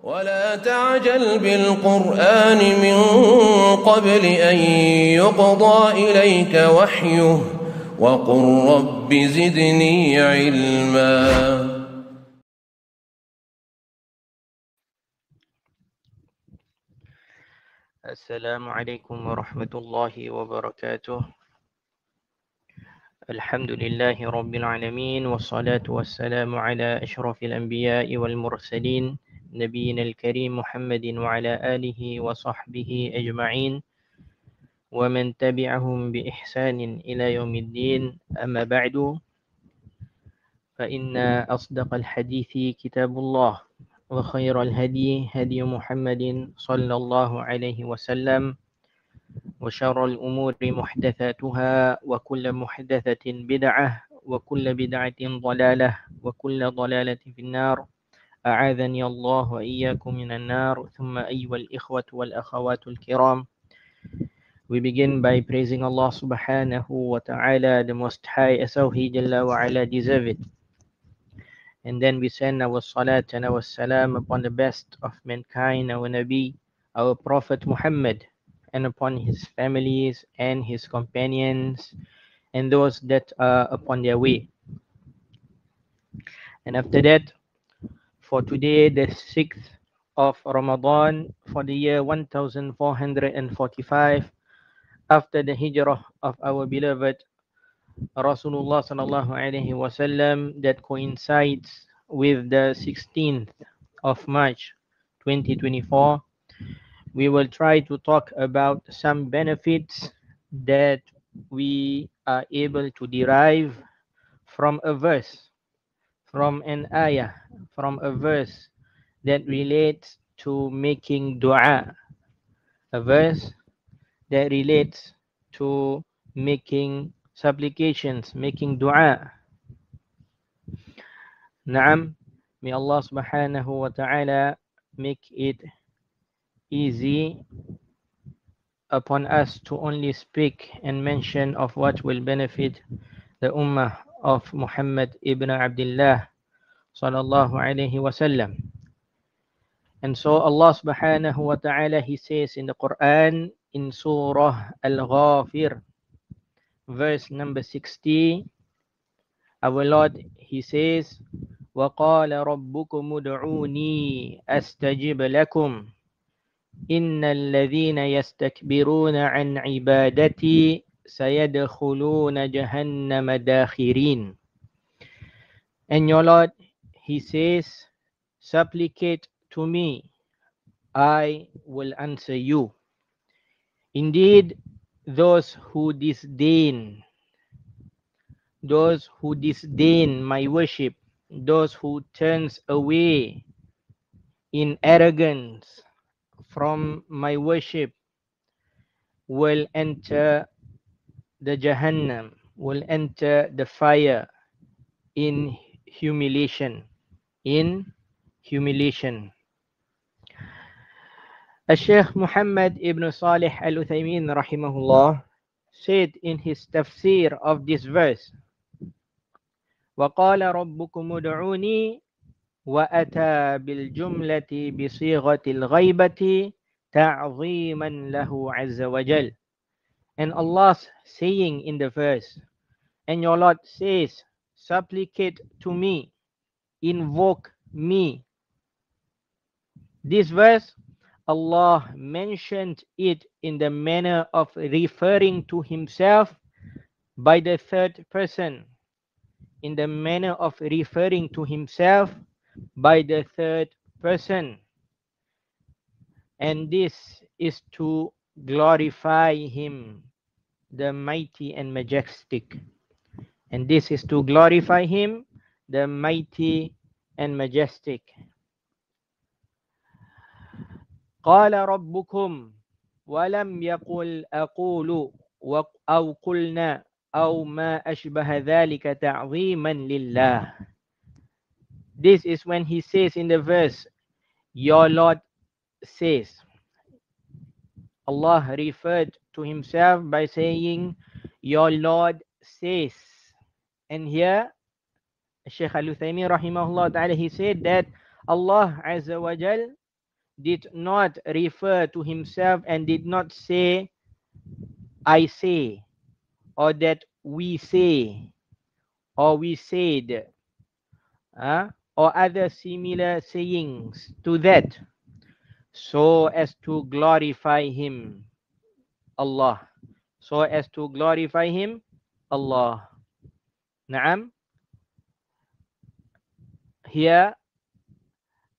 ولا تعجل بالقرآن من قبل أن يقضى إليك وحيه وقل رب زدني علما. Assalamualaikum warahmatullahi wabarakatuh. Alhamdulillahi rabbil alamin, wassalatu wassalamu ala ashrafil anbiya'i wal mursalin, nabiyina al-karim Muhammadin wa ala alihi wa sahbihi ajma'in, wa man tabi'ahum bi ihsanin ila yaumiddin. Amma ba'du, fa inna asdaqal hadithi kitabullah wa khairal hadi hadi Muhammadin sallallahu alaihi wasallam, وشر الأمور محدثاتها وكل محدثة بدعة وكل بدعة ضلالة وكل ضلالة في النار. أعاذني الله وإياكم من النار. ثم أيها الإخوة والأخوات الكرام, we begin by praising Allah subhanahu wa ta'ala, the most high, as how He Jalla wa ala deserve it. And then we send our salat and our salam upon the best of mankind, our Nabi, our Prophet Muhammad, and upon his families and his companions and those that are upon their way. And after that, for today, the 6th of Ramadan for the year 1445 after the hijrah of our beloved Rasulullah sallallahu alaihi wasallam, that coincides with the 16th of March 2024, we will try to talk about some benefits that we are able to derive from a verse, from an ayah, from a verse that relates to making dua, a verse that relates to making supplications, making dua. Naam, may Allah subhanahu wa ta'ala make it easy upon us to only speak and mention of what will benefit the ummah of Muhammad ibn Abdullah sallallahu alayhi wasallam. And so Allah subhanahu wa ta'ala, He says in the Quran, in Surah Al-Ghafir, verse number 60, our Lord, He says, وَقَالَ رَبُّكُمُ ادْعُونِي أَسْتَجِبْ لَكُمْ إِنَّ الَّذِينَ يَسْتَكْبِرُونَ عَنْ عِبَادَتِي سَيَدْخُلُونَ جَهَنَّمَ دَاخِرِينَ. And your Lord, He says, supplicate to me, I will answer you. Indeed, those who disdain my worship, those who turns away in arrogance from my worship, will enter the Jahannam, will enter the fire in humiliation. Shaykh Muhammad ibn Salih al-Uthaymin rahimahullah said in his tafsir of this verse, وَقَالَ رَبُّكُمُ ادْعُونِي وَأَتَى بِالْجُمْلَةِ بِصِيغَةِ الْغَيْبَةِ تَعْظِيمًا لَهُ عَزَّ وَجَلَّ. And Allah saying in the verse, and your Lord says, supplicate to me, invoke me. This verse, Allah mentioned it in the manner of referring to Himself by the third person. In the manner of referring to Himself by the third person. And this is to glorify Him, the mighty and majestic. And this is to glorify Him, the mighty and majestic. قال ربكم ولم يقل أقول أو قلنا أو ما أشبه ذلك تعظيما لله. This is when He says in the verse, your Lord says. Allah referred to Himself by saying, your Lord says. And here, Shaykh Al-Uthaymin rahimahullah ta'ala, he said that Allah Azza wa Jal did not refer to himself and did not say, I say, or that we say, or we said, or other similar sayings to that, so as to glorify him, Allah. So as to glorify him, Allah. Naam. Here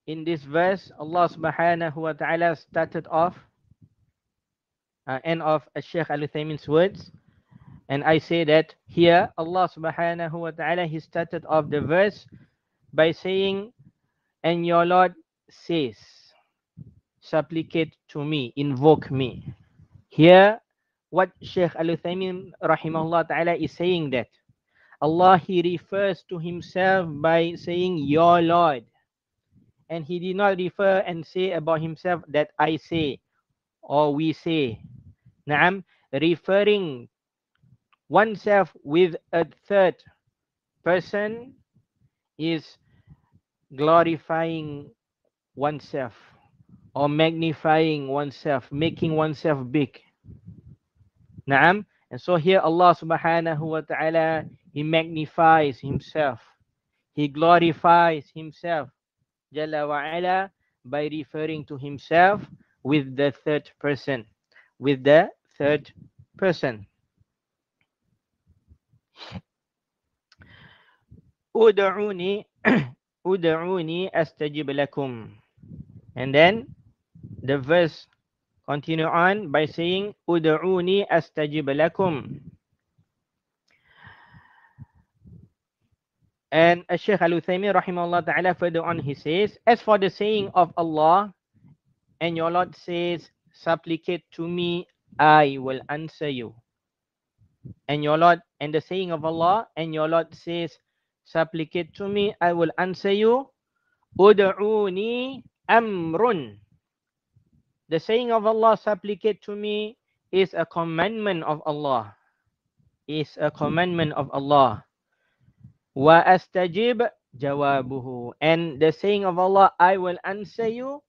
in this verse, Allah subhanahu wa ta'ala started off, end of Shaykh Al-Uthaymin's words. And I say that here, Allah subhanahu wa ta'ala, he started off the verse by saying, and your Lord says, supplicate to me, invoke me. Here, what Shaykh Al-Uthaymin rahimahullah ta'ala is saying that Allah, he refers to himself by saying, your Lord. And he did not refer and say about himself that I say or we say. Naam, referring oneself with a third person is glorifying oneself or magnifying oneself, making oneself big. Naam. And so here Allah subhanahu wa ta'ala, he magnifies himself. He glorifies himself, Jalla wa ala, by referring to himself with the third person. With the third person. Ud'uni ud'uni astajib lakum. And then the verse continue on by saying ud'uni astajib lakum. And Shaykh Al-Uthaymin rahimahullah ta'ala further on he says, as for the saying of Allah, and your Lord says, supplicate to me, I will answer you. And your Lord, and the saying of Allah, and your Lord says, supplicate to me, I will answer you. Ud'uni amrun. The saying of Allah, supplicate to me, is a commandment of Allah. Is a commandment of Allah. Wa astajib jawabuhu. And the saying of Allah, I will answer you,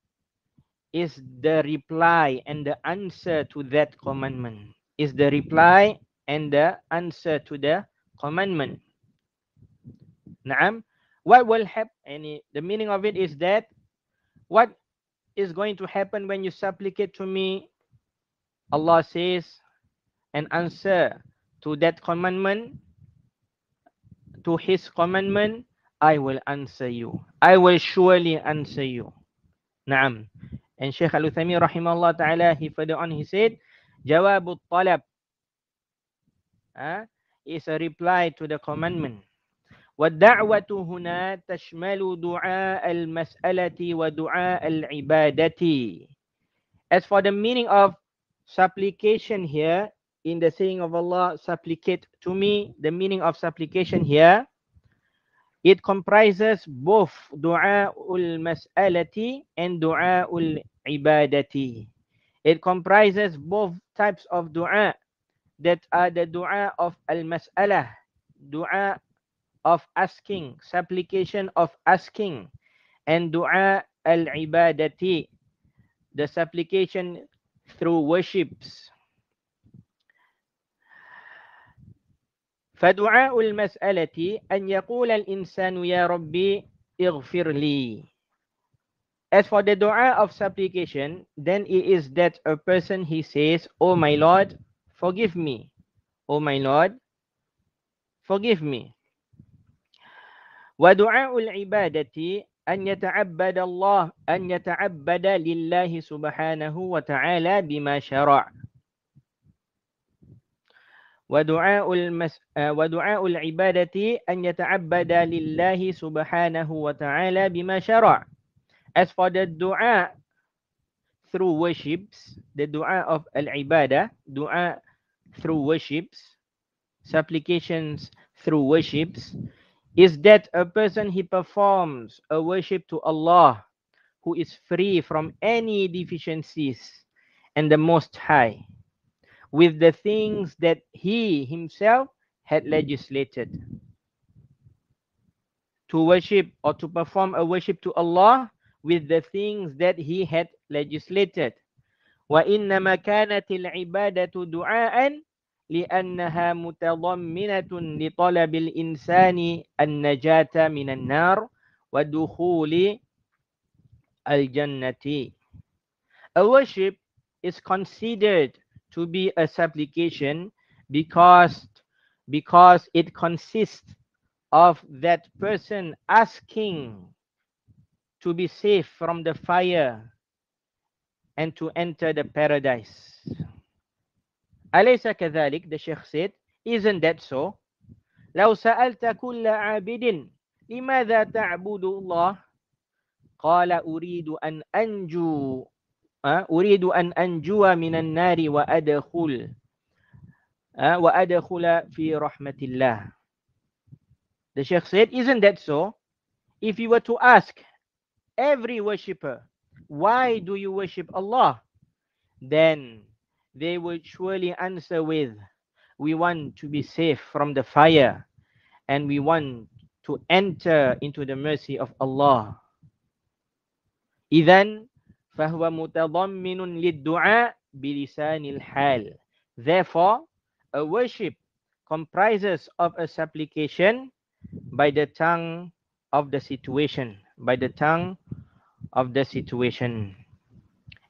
is the reply and the answer to that commandment. Is the reply and the answer to the commandment. Naam. What will happen? The meaning of it is that what is going to happen when you supplicate to me? Allah says an answer to that commandment, to his commandment, I will answer you. I will surely answer you. Naam. And Shaykh Al-Uthaymin rahimahullah ta'ala, he further on, he said, Jawabut talab is a reply to the commandment. وَالدَّعْوَةُ هُنَا تَشْمَلُ دُعَاءَ الْمَسْأَلَةِ وَدُعَاءَ الْعِبَادَةِ. As for the meaning of supplication here, in the saying of Allah, supplicate to me, the meaning of supplication here, it comprises both du'a'ul mas'alati and du'a'ul ibadati. It comprises both types of du'a, that are the du'a of al-mas'alah, du'a of asking, supplication of asking, and du'a al-ibadati, the supplication through worships. فدعاء المسألة أن يقول الإنسان يا ربي اغفر لي. As for the dua of supplication, then it is that a person he says, oh my Lord, forgive me. Oh my Lord, forgive me. ودعاء العبادة أن يتعبد الله أن يتعبد لله سبحانه وتعالى بما شرع. ودعاء العبادة أن يتعبد لله سبحانه وتعالى بما شرع. As for the dua through worships, the dua of al-ibadah, dua through worships, supplications through worships, is that a person he performs a worship to Allah who is free from any deficiencies and the Most High, with the things that he himself had legislated. To worship or to perform a worship to Allah with the things that he had legislated. وإنما كانت العبادة دعاء لأنها متضمنة لطلب الإنسان النجاة من النار ودخول الجنة. A worship is considered to be a supplication because it consists of that person asking to be safe from the fire and to enter the paradise. أليس كذلك? The Sheikh said, isn't that so? لو سألت كل عابد لماذا تعبد الله قال أريد أن أنجو من النار وأدخل في رحمة الله. The Sheikh said, isn't that so? If you were to ask every worshipper, why do you worship Allah? Then they would surely answer with, we want to be safe from the fire and we want to enter into the mercy of Allah. إذن فهو متضمن للدعاء بلسان الحال. Therefore, a worship comprises of a supplication by the tongue of the situation. By the tongue of the situation.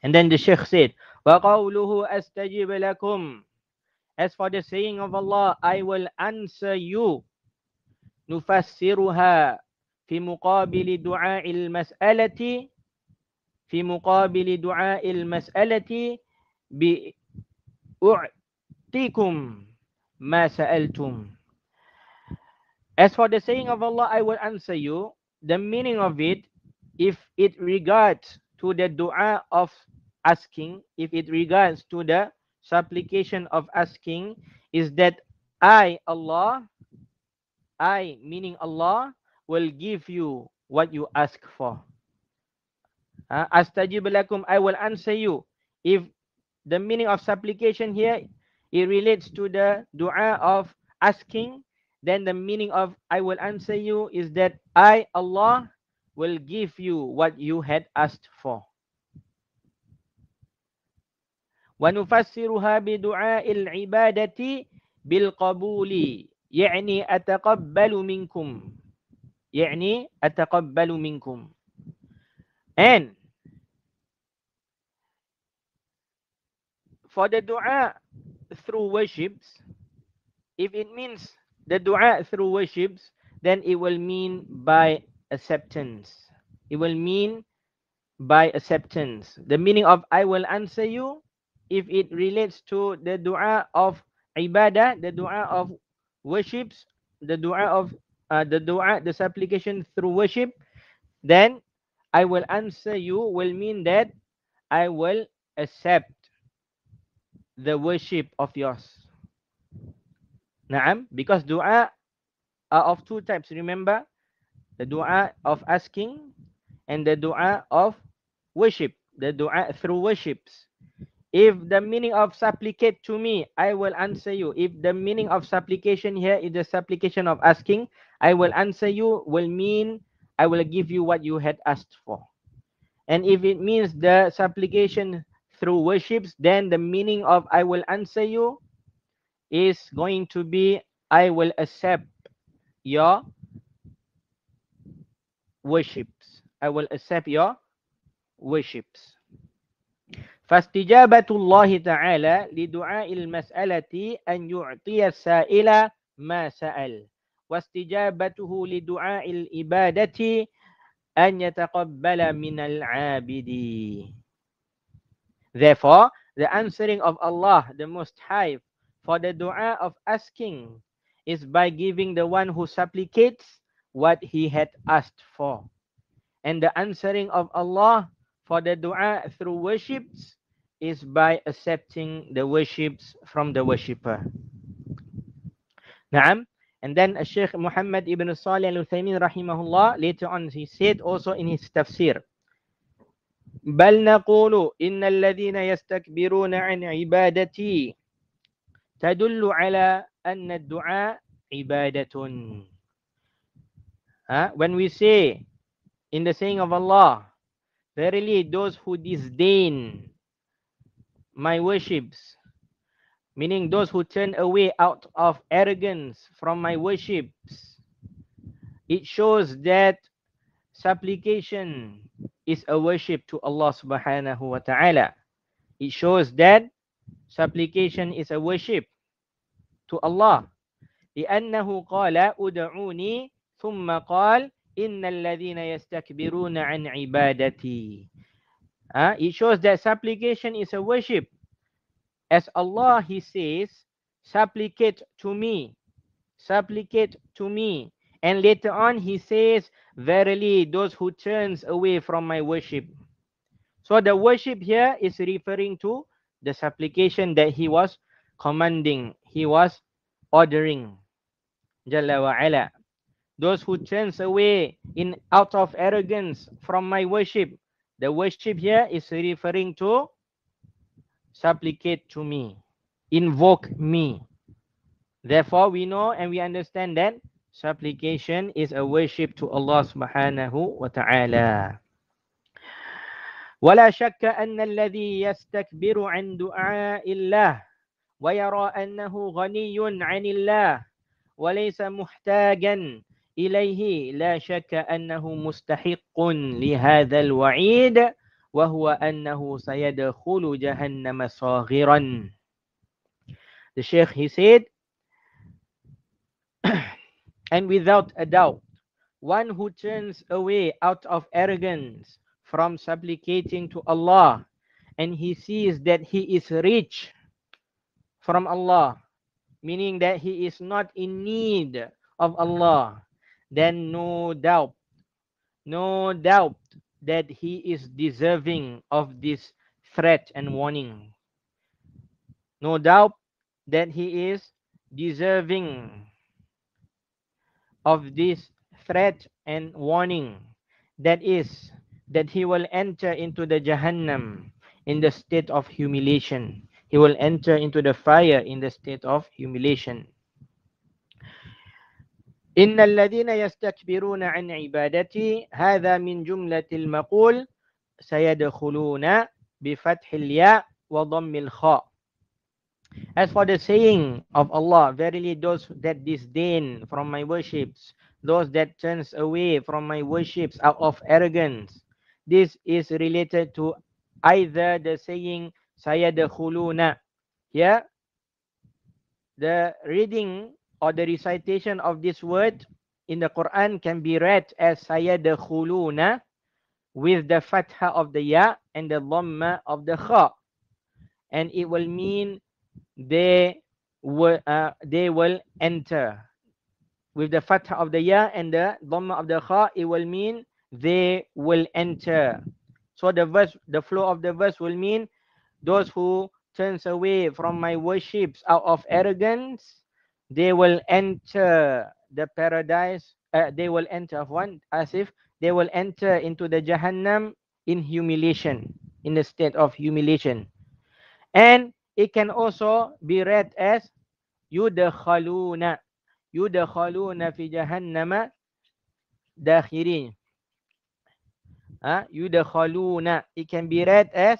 And then the Sheikh said, وَقَوْلُهُ أَسْتَجِبْ لَكُمْ. As for the saying of Allah, I will answer you. نُفَسِّرُهَا في مقابل دعاء المسألة بأعطيكم ما سألتم. As for the saying of Allah, I will answer you, the meaning of it, if it regards to the dua of asking, if it regards to the supplication of asking, is that I, Allah, I, meaning Allah, will give you what you ask for. Astajib lakum, I will answer you. If the meaning of supplication here, it relates to the dua of asking, then the meaning of I will answer you is that I, Allah, will give you what you had asked for. وَنُفَسِّرُهَا بِدُعَاءِ الْعِبَادَةِ بِالْقَبُولِ يعني أتقبل منكم. يعني أتقبل منكم. And for the dua through worships, if it means the dua through worships, then it will mean by acceptance. It will mean by acceptance. The meaning of I will answer you, if it relates to the dua of ibadah, the dua of worships, the supplication through worship, then I will answer you will mean that I will accept the worship of yours. Naam, because dua are of two types, remember? The dua of asking and the dua of worship, the dua through worships. If the meaning of supplicate to me, I will answer you. If the meaning of supplication here is the supplication of asking, I will answer you will mean I will give you what you had asked for. And if it means the supplication through worships, then the meaning of I will answer you is going to be I will accept your worships. I will accept your worships. فاستجابة الله تعالى لدعاء المسألة أن يعطي السائل ما سأل واستجابته لدعاء الإبادة أن يتقبل من العابد. Therefore, the answering of Allah, the Most High, for the dua of asking is by giving the one who supplicates what he had asked for. And the answering of Allah for the dua through worships is by accepting the worships from the worshipper. Naam. And then Sheikh Muhammad ibn Salih al-Uthaymin rahimahullah, later on he said also in his tafsir, بل نقول إن الذين يستكبرون عن عبادتي تدل على أن الدعاء عبادة. When we say in the saying of Allah Verily, those who disdain my worships, meaning those who turn away out of arrogance from my worships, it shows that supplication is a worship to Allah subhanahu wa ta'ala. It shows that supplication is a worship to Allah. لأنه قال ادعوني ثم قال إن الذين يستكبرون عن عبادتي. It shows that supplication is a worship. As Allah, He says, supplicate to me, supplicate to me. And later on He says, verily those who turns away from my worship. So the worship here is referring to the supplication that He was commanding, He was ordering. Jalla wa ala. Those who turns away out of arrogance from my worship. The worship here is referring to supplicate to me, invoke me. Therefore, we know and we understand that supplication is a worship to Allah subhanahu wa ta'ala. ولا شك أن الذي يستكبر عن دعاء الله ويرى أنه غني عن الله وليس محتاجا إليه لا شك أنه مستحق لهذا الوعيد وهو أنه سيدخل جهنم صاغرا. The Shaykh, he said, and without a doubt, one who turns away out of arrogance from supplicating to Allah and he sees that he is rich from Allah, meaning that he is not in need of Allah, then no doubt that he is deserving of this threat and warning. No doubt that he is deserving of this threat and warning. That is, that he will enter into the Jahannam in the state of humiliation. He will enter into the fire in the state of humiliation. إن الذين يستكبرون عن عبادتي هذا من جملة المقول سيدخلون بفتح الياء وضم الخاء. As for the saying of Allah, verily those that disdain from my worships, those that turns away from my worships out of arrogance, this is related to either the saying sayadkhuluna. Here, the reading or the recitation of this word in the Quran can be read as sayadkhuluna with the fatha of the ya and the dhamma of the kha, and it will mean they will enter. With the fatha of the ya and the dhamma of the kha, it will mean they will enter. So the flow of the verse will mean those who turns away from my worships out of arrogance, they will enter the paradise. They will enter they will enter into the Jahannam in humiliation, in the state of humiliation. And it can also be read as yudkhaluna fi jahannama dakhirin. Yudkhaluna, it can be read as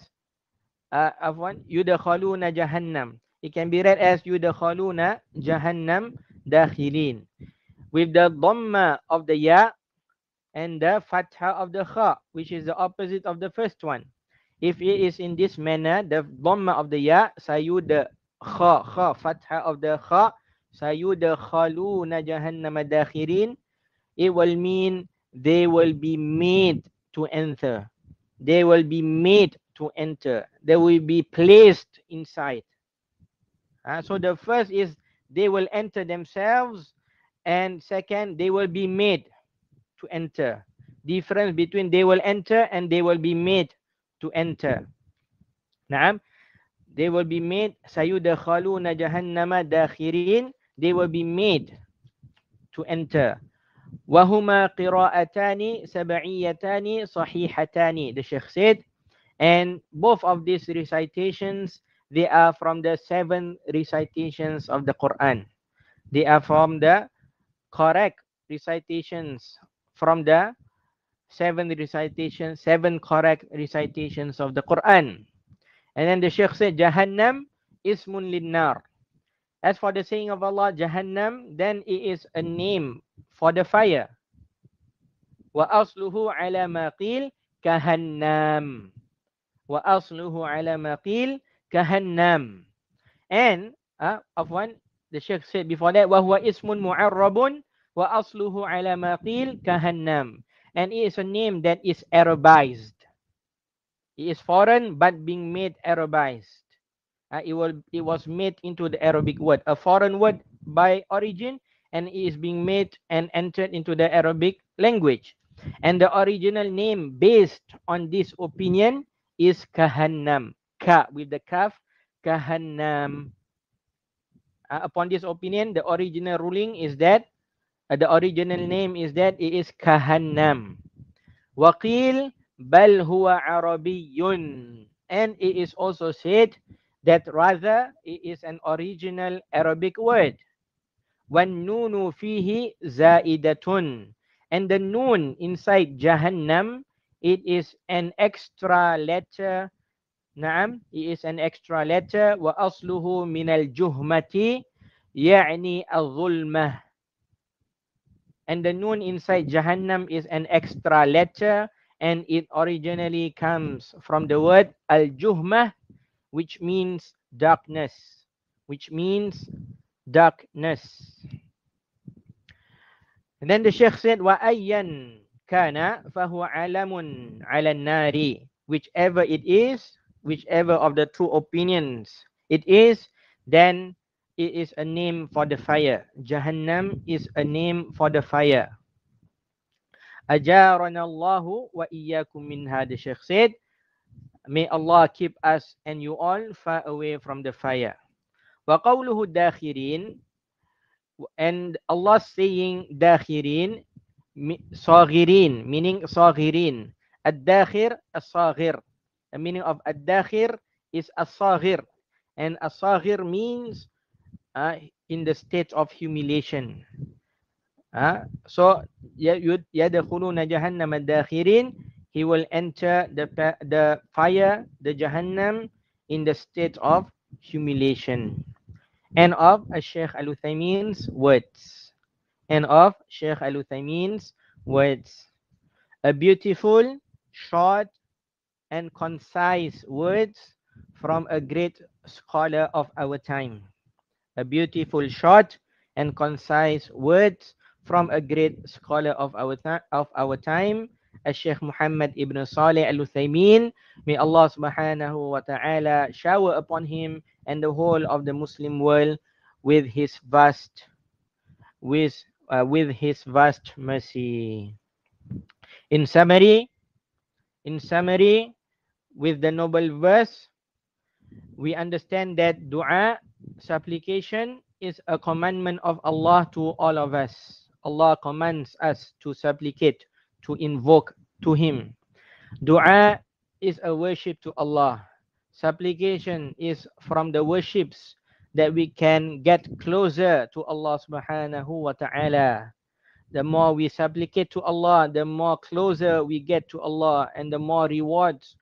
yudkhaluna jahannam. It can be read as yudkhaluna jahannam dakhirin, with the dhamma of the ya and the fatha of the kha, which is the opposite of the first one. If it is in this manner, the dhamma of the ya, sayud kha fatha of the kha, sayudkhaluna jahannam dakhirin, it will mean they will be made to enter. They will be made to enter. They will be placed inside. So the first is they will enter themselves, and second, they will be made to enter. Difference between they will enter and they will be made to enter. Naam, they will be made, sayudkhaluna jahannama dakhirin, they will be made to enter. وَهُمَا قِرَاءَتَانِ سَبْعِيَّتَانِ صَحِيحَتَانِ. The Shaykh said, and both of these recitations, they are from the 7 recitations of the Quran. They are from the correct recitations from the 7 recitations, 7 correct recitations of the Quran. And then the Sheikh said, Jahannam ismun linnar. As for the saying of Allah, Jahannam, then it is a name for the fire. Wa asluhu ala ma qil kahannam. Wa asluhu ala ma qil kahannam. And of one, the Sheikh said before that, wa huwa ismun mu'arrabun wa asluhu ala ma qil kahannam. And it is a name that is Arabized. It is foreign but being made Arabized. It was made into the Arabic word, a foreign word by origin, and it is being made and entered into the Arabic language. And the original name based on this opinion is Kahannam. Ka with the kaf, Kahannam. Upon this opinion, the original ruling is that the original name is that it is Kahannam. Waqil bal huwa Arabiyyun. And it is also said that rather it is an original Arabic word. Wan nunu fihi zaidatun. And the noon inside Jahannam, it is an extra letter. Naam, it is an extra letter. Wa asluhu min al-juhmati ya'ni al-zulmah. And the noon inside Jahannam is an extra letter, and it originally comes from the word al-juhmah, which means darkness. Which means darkness. And then the Sheikh said, wa ayyan kana fahuwa alamun ala nari. Whichever it is, whichever of the two opinions it is, then it is a name for the fire. Jahannam is a name for the fire. Ajarana Allahu wa iyyakum minha, the Sheikh said. May Allah keep us and you all far away from the fire. Wa qawluhu dakhirin, and Allah saying dakhirin, saghirin, meaning saghirin. Ad-dakhir, as-saghir. The meaning of ad-dakhir is as-saghir. And as-saghir means in the state of humiliation. So yadkhuluna jahannam ad-dakhirin, he will enter the fire, the Jahannam, in the state of humiliation. And of Sheikh Al-Uthaymeen's words. And of Sheikh Al-Uthaymeen's words. A beautiful, short, and concise words from a great scholar of our time. A beautiful, short, and concise words from a great scholar of our time, Sheikh Muhammad ibn Salih Al-Uthaymeen. May Allah subhanahu wa ta'ala shower upon him and the whole of the Muslim world with his vast mercy. In summary, with the noble verse, we understand that dua, supplication, is a commandment of Allah to all of us. Allah commands us to supplicate, to invoke to Him. Dua is a worship to Allah. Supplication is from the worships that we can get closer to Allah subhanahu wa ta'ala. The more we supplicate to Allah, the more closer we get to Allah, and the more rewards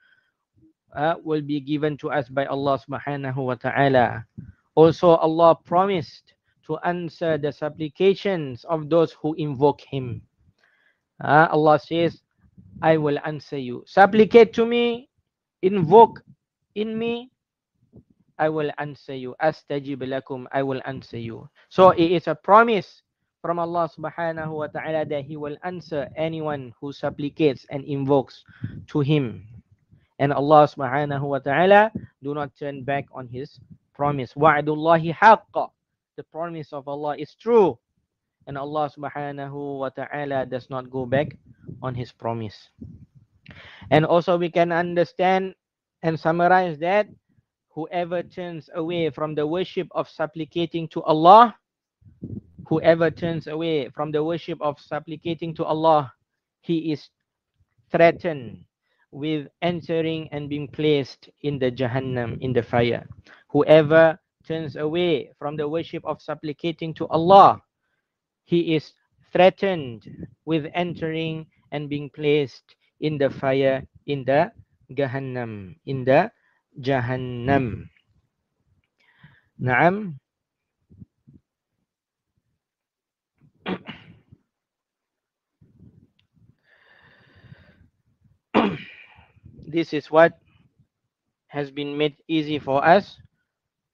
will be given to us by Allah subhanahu wa ta'ala. Also, Allah promised to answer the supplications of those who invoke Him. Allah says, I will answer you. Supplicate to me, invoke in me, I will answer you. Astajib lakum, I will answer you. So it is a promise from Allah subhanahu wa ta'ala that He will answer anyone who supplicates and invokes to Him. And Allah subhanahu wa ta'ala do not turn back on His promise. Wa'adullahi haqqa. The promise of Allah is true. And Allah subhanahu wa ta'ala does not go back on His promise. And also we can understand and summarize that whoever turns away from the worship of supplicating to Allah, whoever turns away from the worship of supplicating to Allah, he is threatened with entering and being placed in the Jahannam, in the fire. Whoever turns away from the worship of supplicating to Allah, he is threatened with entering and being placed in the fire, in the Jahannam, in the Jahannam. Naam. This is what has been made easy for us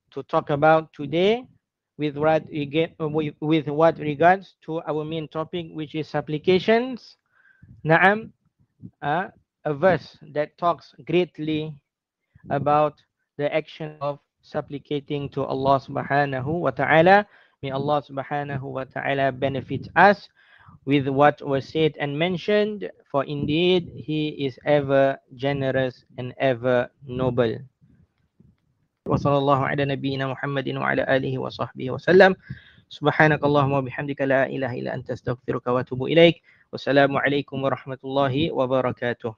to talk about today with what regards to our main topic, which is supplications. Naam, a verse that talks greatly about the action of supplicating to Allah subhanahu wa ta'ala. May Allah subhanahu wa ta'ala benefit us with what was said and mentioned, for indeed He is ever generous and ever noble. وصلى الله على نبينا محمد وعلى آله وصحبه وسلم. سبحانك اللهم وبحمدك لا إله إلا أنت أستغفرك وأتوب إليك. والسلام عليكم ورحمة الله وبركاته.